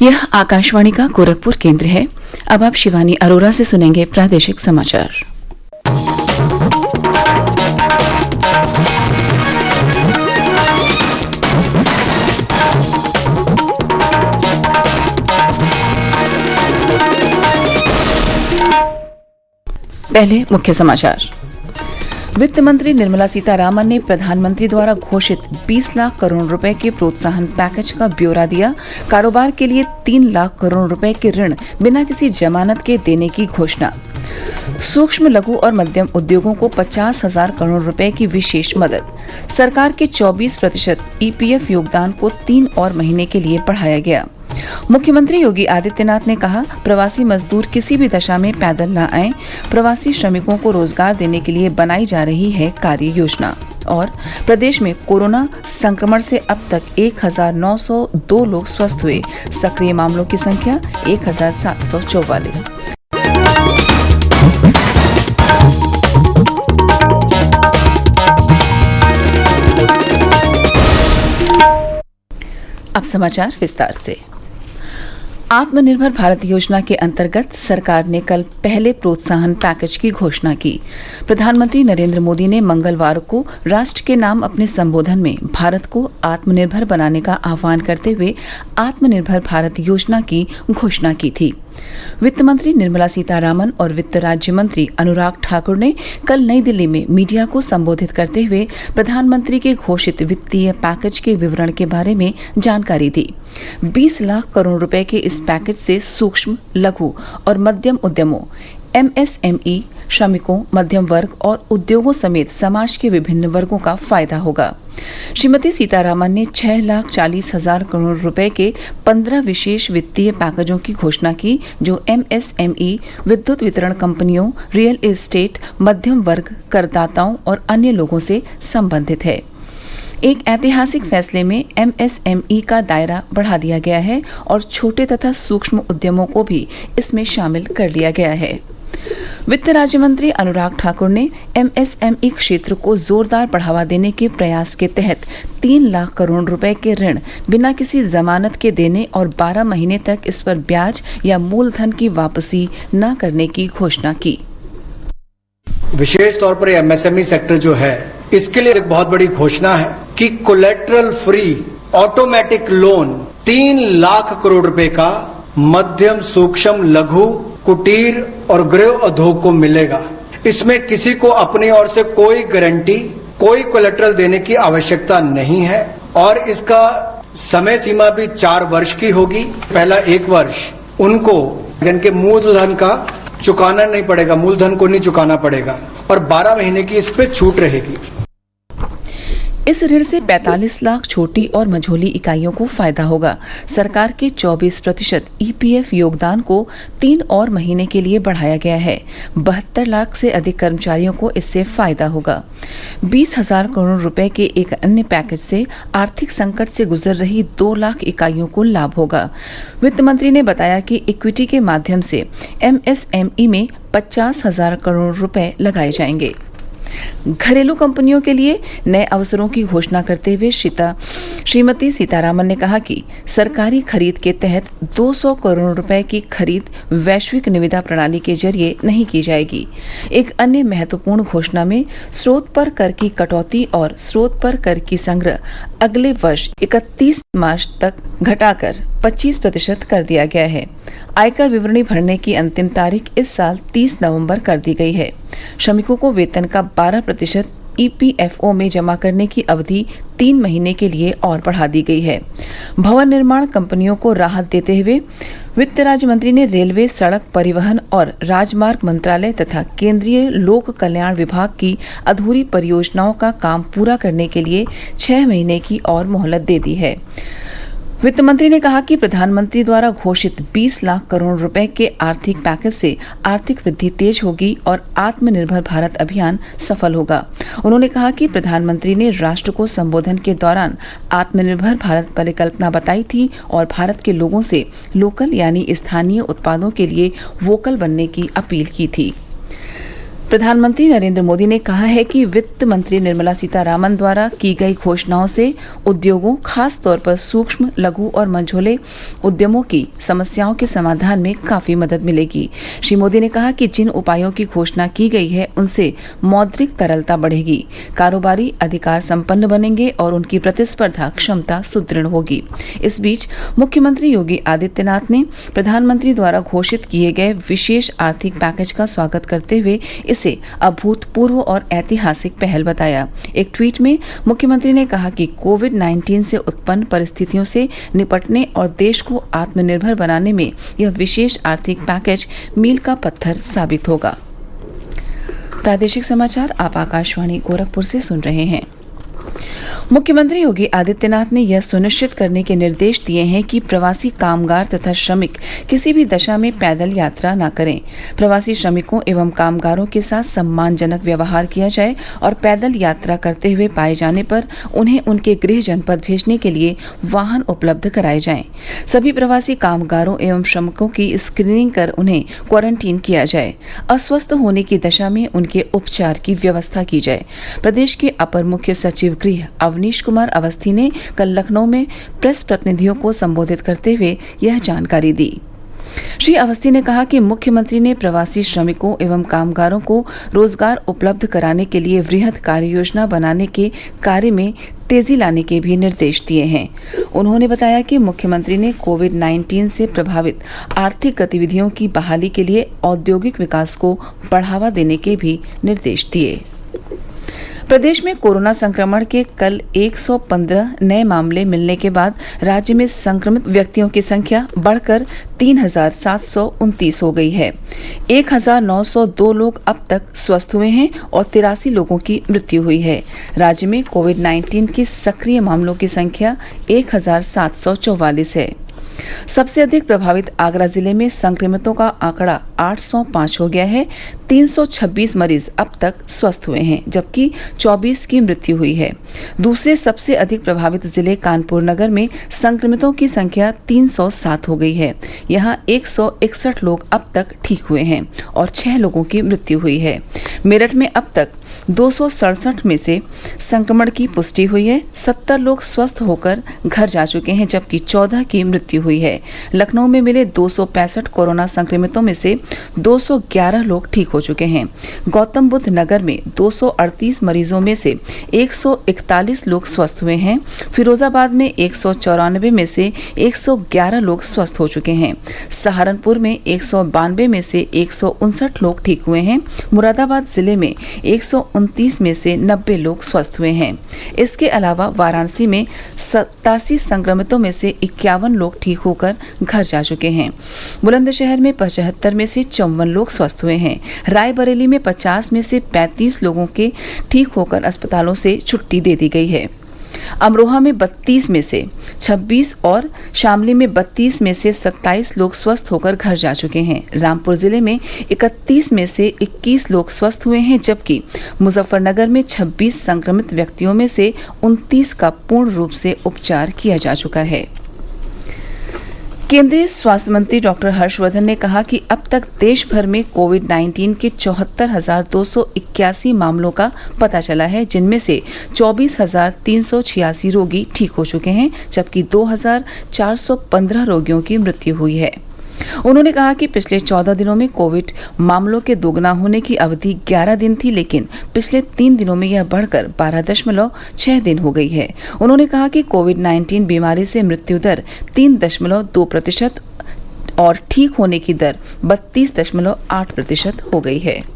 यह आकाशवाणी का गोरखपुर केंद्र है। अब आप शिवानी अरोरा से सुनेंगे प्रादेशिक समाचार। पहले मुख्य समाचार। वित्त मंत्री निर्मला सीतारामन ने प्रधानमंत्री द्वारा घोषित 20 लाख करोड़ रुपए के प्रोत्साहन पैकेज का ब्यौरा दिया। कारोबार के लिए 3 लाख करोड़ रुपए के ऋण बिना किसी जमानत के देने की घोषणा। सूक्ष्म लघु और मध्यम उद्योगों को 50,000 करोड़ रुपए की विशेष मदद। सरकार के 24% ईपीएफ योगदान को 3 और महीने के लिए बढ़ाया गया। मुख्यमंत्री योगी आदित्यनाथ ने कहा, प्रवासी मजदूर किसी भी दशा में पैदल न आएं। प्रवासी श्रमिकों को रोजगार देने के लिए बनाई जा रही है कार्य योजना। और प्रदेश में कोरोना संक्रमण से अब तक 1,902 लोग स्वस्थ हुए। सक्रिय मामलों की संख्या 1,744। अब समाचार विस्तार से। आत्मनिर्भर भारत योजना के अंतर्गत सरकार ने कल पहले प्रोत्साहन पैकेज की घोषणा की। प्रधानमंत्री नरेंद्र मोदी ने मंगलवार को राष्ट्र के नाम अपने संबोधन में भारत को आत्मनिर्भर बनाने का आह्वान करते हुए आत्मनिर्भर भारत योजना की घोषणा की थी। वित्त मंत्री निर्मला सीतारामन और वित्त राज्य मंत्री अनुराग ठाकुर ने कल नई दिल्ली में मीडिया को संबोधित करते हुए प्रधानमंत्री के घोषित वित्तीय पैकेज के विवरण के बारे में जानकारी दी। 20 लाख करोड़ रुपए के इस पैकेज से सूक्ष्म लघु और मध्यम उद्यमों एमएसएमई, श्रमिकों, मध्यम वर्ग और उद्योगों समेत समाज के विभिन्न वर्गों का फायदा होगा। श्रीमती सीतारामन ने 6,40,000 करोड़ रुपए के 15 विशेष वित्तीय पैकेजों की घोषणा की, जो एमएसएमई, विद्युत वितरण कंपनियों, रियल एस्टेट, मध्यम वर्ग, करदाताओं और अन्य लोगों से संबंधित है। एक ऐतिहासिक फैसले में एमएसएमई का दायरा बढ़ा दिया गया है और छोटे तथा सूक्ष्म उद्यमों को भी इसमें शामिल कर लिया गया है। वित्त राज्य मंत्री अनुराग ठाकुर ने एमएसएमई क्षेत्र को जोरदार बढ़ावा देने के प्रयास के तहत 3 लाख करोड़ रुपए के ऋण बिना किसी जमानत के देने और 12 महीने तक इस पर ब्याज या मूलधन की वापसी न करने की घोषणा की। विशेष तौर पर एमएसएमई सेक्टर जो है, इसके लिए एक बहुत बड़ी घोषणा है कि collateral free automatic loan 3 lakh crore रुपए का मध्यम, सूक्ष्म, लघु, कुटीर और गृह उद्योग को मिलेगा। इसमें किसी को अपनी ओर से कोई गारंटी, कोई कोलेटरल देने की आवश्यकता नहीं है और इसका समय सीमा भी 4 वर्ष की होगी। पहला 1 वर्ष उनको इनके मूलधन का चुकाना नहीं पड़ेगा, मूलधन को नहीं चुकाना पड़ेगा और 12 महीने की इस पे छूट रहेगी। इस ऋण से 45 लाख छोटी और मझोली इकाइयों को फायदा होगा। सरकार के 24% ईपीएफ योगदान को 3 और महीने के लिए बढ़ाया गया है। 72 लाख से अधिक कर्मचारियों को इससे फायदा होगा। 20,000 करोड़ रुपए के एक अन्य पैकेज से आर्थिक संकट से गुजर रही 2 लाख इकाइयों को लाभ होगा। वित्त मंत्री ने बताया कि इक्विटी के माध्यम से एमएसएमई में 50,000 करोड़ रुपए लगाए जाएंगे। घरेलू कंपनियों के लिए नए अवसरों की घोषणा करते हुए श्रीमती सीतारामन ने कहा कि सरकारी खरीद के तहत 200 करोड़ रुपए की खरीद वैश्विक निविदा प्रणाली के जरिए नहीं की जाएगी। एक अन्य महत्वपूर्ण घोषणा में स्रोत पर कर की कटौती और स्रोत पर कर की संग्रह अगले वर्ष 31 मार्च तक घटाकर 25% कर दिया गया है। आयकर विवरणी भरने की अंतिम तारीख इस साल 30 नवंबर कर दी गई है। श्रमिकों को वेतन का 12% ईपीएफओ में जमा करने की अवधि 3 महीने के लिए और बढ़ा दी गई है। भवन निर्माण कंपनियों को राहत देते हुए वित्त राज्य मंत्री ने रेलवे, सड़क परिवहन और राजमार्ग मंत्रालय तथा केंद्रीय लोक कल्याण विभाग की अधूरी परियोजनाओं का काम पूरा करने के लिए 6 महीने की और मोहलत दे दी है। वित्त मंत्री ने कहा कि प्रधानमंत्री द्वारा घोषित 20 लाख करोड़ रुपए के आर्थिक पैकेज से आर्थिक वृद्धि तेज होगी और आत्मनिर्भर भारत अभियान सफल होगा। उन्होंने कहा कि प्रधानमंत्री ने राष्ट्र को संबोधन के दौरान आत्मनिर्भर भारत परिकल्पना बताई थी और भारत के लोगों से लोकल यानी स्थानीय उत्पादों के लिए वोकल बनने की अपील की थी। प्रधानमंत्री नरेंद्र मोदी ने कहा है कि वित्त मंत्री निर्मला सीतारामन द्वारा की गई घोषणाओं से उद्योगों, खास तौर पर सूक्ष्म, लघु और मझोले उद्यमों की समस्याओं के समाधान में काफी मदद मिलेगी। श्री मोदी ने कहा कि जिन उपायों की घोषणा की गई है उनसे मौद्रिक तरलता बढ़ेगी, कारोबारी अधिकार संपन्न बनेंगे और उनकी प्रतिस्पर्धा क्षमता सुदृढ़ होगी। इस बीच मुख्यमंत्री योगी आदित्यनाथ ने प्रधानमंत्री द्वारा घोषित किए गए विशेष आर्थिक पैकेज का स्वागत करते हुए इसे अभूतपूर्व और ऐतिहासिक पहल बताया। एक ट्वीट में मुख्यमंत्री ने कहा कि कोविड-19 से उत्पन्न परिस्थितियों से निपटने और देश को आत्मनिर्भर बनाने में यह विशेष आर्थिक पैकेज मील का पत्थर साबित होगा। प्रादेशिक समाचार आप आकाशवाणी गोरखपुर से सुन रहे हैं। मुख्यमंत्री योगी आदित्यनाथ ने यह सुनिश्चित करने के निर्देश दिए हैं कि प्रवासी कामगार तथा श्रमिक किसी भी दशा में पैदल यात्रा न करें। प्रवासी श्रमिकों एवं कामगारों के साथ सम्मानजनक व्यवहार किया जाए और पैदल यात्रा करते हुए पाए जाने पर उन्हें उनके गृह जनपद भेजने के लिए वाहन उपलब्ध कराए जाएं। सभी प्रवासी कामगारों एवं श्रमिकों की स्क्रीनिंग कर उन्हें क्वारंटीन किया जाए। अस्वस्थ होने की दशा में उनके उपचार की व्यवस्था की जाए। प्रदेश के अपर मुख्य सचिव गृह अवनीश कुमार अवस्थी ने कल लखनऊ में प्रेस प्रतिनिधियों को संबोधित करते हुए यह जानकारी दी। श्री अवस्थी ने कहा कि मुख्यमंत्री ने प्रवासी श्रमिकों एवं कामगारों को रोजगार उपलब्ध कराने के लिए वृहद कार्य योजना बनाने के कार्य में तेजी लाने के भी निर्देश दिए हैं। उन्होंने बताया कि मुख्यमंत्री ने कोविड-19 से प्रभावित आर्थिक गतिविधियों की बहाली के लिए औद्योगिक विकास को बढ़ावा देने के भी निर्देश दिए। प्रदेश में कोरोना संक्रमण के कल 115 नए मामले मिलने के बाद राज्य में संक्रमित व्यक्तियों की संख्या बढ़कर 3,729 हो गई है। 1,902 लोग अब तक स्वस्थ हुए हैं और 83 लोगों की मृत्यु हुई है। राज्य में कोविड-19 के सक्रिय मामलों की संख्या 1,744 है। सबसे अधिक प्रभावित आगरा जिले में संक्रमितों का आंकड़ा 805 हो गया है। 326 मरीज अब तक स्वस्थ हुए हैं, जबकि 24 की मृत्यु हुई है। दूसरे सबसे अधिक प्रभावित जिले कानपुर नगर में संक्रमितों की संख्या 307 हो गई है। यहाँ 161 लोग अब तक ठीक हुए हैं और 6 लोगों की मृत्यु हुई है। मेरठ में अब तक 267 में से संक्रमण की पुष्टि हुई है। 70 लोग स्वस्थ होकर घर जा चुके हैं, जबकि 14 की मृत्यु हुई है। लखनऊ में मिले 265 कोरोना संक्रमितों में से 211 लोग ठीक हो चुके हैं। गौतम बुद्ध नगर में 238 मरीजों में से 141 लोग स्वस्थ हुए हैं। फिरोजाबाद में 194 में से 111 लोग स्वस्थ हो चुके हैं। सहारनपुर में 192 में से 159 लोग ठीक हुए हैं। मुरादाबाद जिले में 129 में से 90 लोग स्वस्थ हुए हैं। इसके अलावा वाराणसी में 87 संक्रमितों में से 51 लोग ठीक होकर घर जा चुके हैं। बुलंदशहर में 75 में से 54 लोग स्वस्थ हुए हैं। रायबरेली में 50 में से 35 लोगों के ठीक होकर अस्पतालों से छुट्टी दे दी गई है। अमरोहा में 32 में से 26 और शामली में 32 में से 27 लोग स्वस्थ होकर घर जा चुके हैं। रामपुर जिले में 31 में से 21 लोग स्वस्थ हुए हैं, जबकि मुजफ्फरनगर में 26 संक्रमित व्यक्तियों में से 29 का पूर्ण रूप से उपचार किया जा चुका है। केंद्रीय स्वास्थ्य मंत्री डॉक्टर हर्षवर्धन ने कहा कि अब तक देश भर में कोविड-19 के 74,281 मामलों का पता चला है, जिनमें से 24,386 रोगी ठीक हो चुके हैं, जबकि 2,415 रोगियों की मृत्यु हुई है। उन्होंने कहा कि पिछले 14 दिनों में कोविड मामलों के दोगुना होने की अवधि 11 दिन थी, लेकिन पिछले 3 दिनों में यह बढ़कर 12.6 दिन हो गई है। उन्होंने कहा कि कोविड-19 बीमारी से मृत्यु दर 3.2% और ठीक होने की दर 32.8% हो गई है।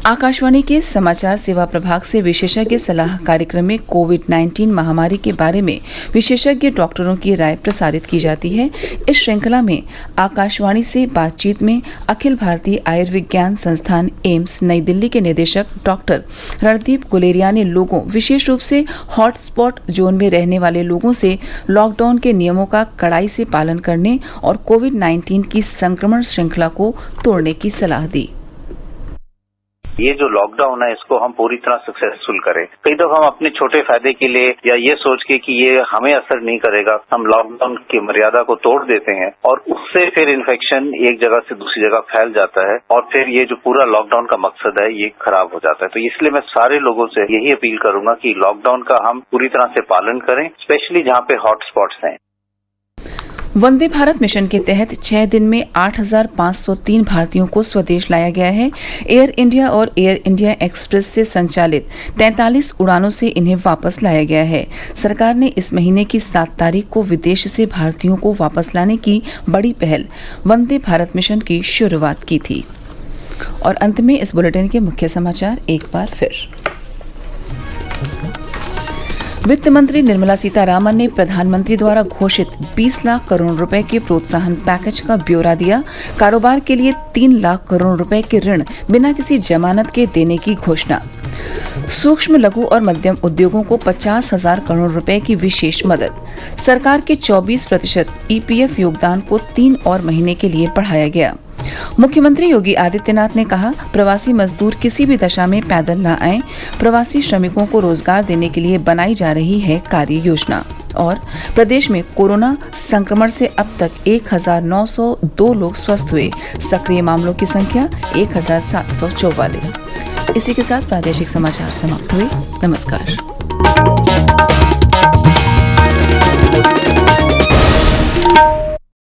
आकाशवाणी के समाचार सेवा प्रभाग से विशेषज्ञ सलाह कार्यक्रम में कोविड-19 महामारी के बारे में विशेषज्ञ डॉक्टरों की राय प्रसारित की जाती है। इस श्रृंखला में आकाशवाणी से बातचीत में अखिल भारतीय आयुर्विज्ञान संस्थान एम्स नई दिल्ली के निदेशक डॉक्टर रणदीप गुलेरिया ने लोगों, विशेष रूप से हॉटस्पॉट जोन में रहने वाले लोगों से लॉकडाउन के नियमों का कड़ाई से पालन करने और कोविड-19 की संक्रमण श्रृंखला को तोड़ने की सलाह दी। ये जो लॉकडाउन है इसको हम पूरी तरह सक्सेसफुल करें। कई दफा हम अपने छोटे फायदे के लिए या ये सोच के कि ये हमें असर नहीं करेगा, हम लॉकडाउन की मर्यादा को तोड़ देते हैं और उससे फिर इन्फेक्शन एक जगह से दूसरी जगह फैल जाता है और फिर ये जो पूरा लॉकडाउन का मकसद है ये खराब हो जाता है। तो इसलिए मैं सारे लोगों से यही अपील करूंगा कि लॉकडाउन का हम पूरी तरह से पालन करें, स्पेशली जहाँ पे हॉटस्पॉट्स हैं। वंदे भारत मिशन के तहत 6 दिन में 8,503 भारतीयों को स्वदेश लाया गया है। एयर इंडिया और एयर इंडिया एक्सप्रेस से संचालित 43 उड़ानों से इन्हें वापस लाया गया है। सरकार ने इस महीने की 7 तारीख को विदेश से भारतीयों को वापस लाने की बड़ी पहल वंदे भारत मिशन की शुरुआत की थी। और अंत में इस बुलेटिन के मुख्य समाचार एक बार फिर। वित्त मंत्री निर्मला सीतारामन ने प्रधानमंत्री द्वारा घोषित 20 लाख करोड़ रुपए के प्रोत्साहन पैकेज का ब्यौरा दिया। कारोबार के लिए 3 लाख करोड़ रुपए के ऋण बिना किसी जमानत के देने की घोषणा। सूक्ष्म लघु और मध्यम उद्योगों को 50,000 करोड़ रुपए की विशेष मदद। सरकार के 24% ईपीएफ योगदान को 3 और महीने के लिए बढ़ाया गया। मुख्यमंत्री योगी आदित्यनाथ ने कहा, प्रवासी मजदूर किसी भी दशा में पैदल न आएं। प्रवासी श्रमिकों को रोजगार देने के लिए बनाई जा रही है कार्य योजना। और प्रदेश में कोरोना संक्रमण से अब तक 1,902 लोग स्वस्थ हुए। सक्रिय मामलों की संख्या 1,744। इसी के साथ प्रादेशिक समाचार समाप्त हुए। नमस्कार।